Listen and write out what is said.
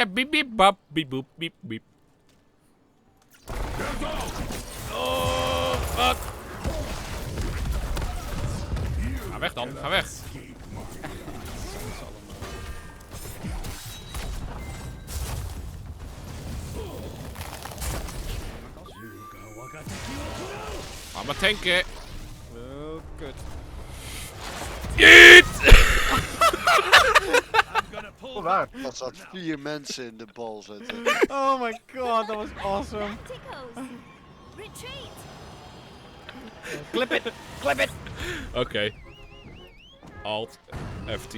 Biep, biep, bap, biep, boep, biep, biep. Oh, fuck. Ga weg dan, ga weg. Ga maar tanken. Oh, kut. Jeet! Oh, waar? Dat zat 4 mensen in de bal zitten. Oh my god, dat was awesome. Tacticos. Retreat. Clip it, clip it. Oké. Alt F10.